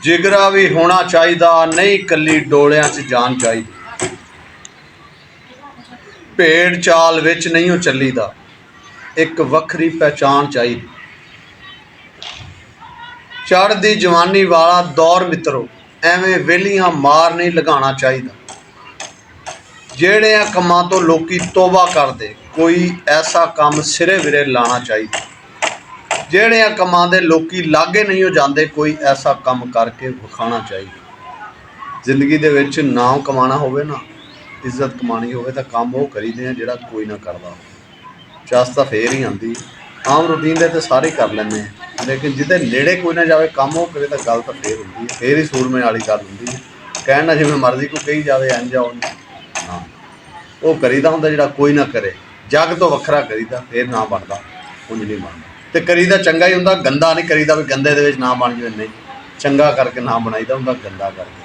जिगरा भी होना चाहिदा, नहीं कली डोलियां च जान चाहिदी। भेड़ चाल विच नहीं हो चलीदा, एक वखरी पहचान चाहिदी। चढ़दी जवानी वाला दौर मित्रों, एवें वेलियां मार नहीं लगाना चाहिदा। जेड़ियां कमां तो लोकी तौबा करदे, कोई ऐसा काम सिरे विरे लाना चाहिए। जेड़ियां कमां दे लोकी लागे नहीं हो जाते, कोई ऐसा काम करके विखाना चाहिए। जिंदगी दे विच नाम कमाना होवे ना, इज्जत कमानी होवे तां काम वो करीदे हैं जिहड़ा कोई ना करदा। चस तां फेर ही आंदी, आम रूटीन दे तां सारे कर लैंदे हैं, लेकिन जिहदे नेड़े कोई ना जावे काम वो करे तां गल तां फेर हुंदी है, फेर ही सूरमे वाली गल हुंदी है। कहना जिवें मर्जी कोई कही जावे इंज आओ ना, वो करीदा हुंदा जिहड़ा कोई ना करे। जग तो वखरा करीदा, फिर ना बनता, उंज नहीं बनता। तो करीदा चंगा ही हुंदा, गंदा नहीं करीदा भी गंदे दे विच ना बन जाए। नहीं, चंगा करके ना बनाईदा हुंदा, गंदा करके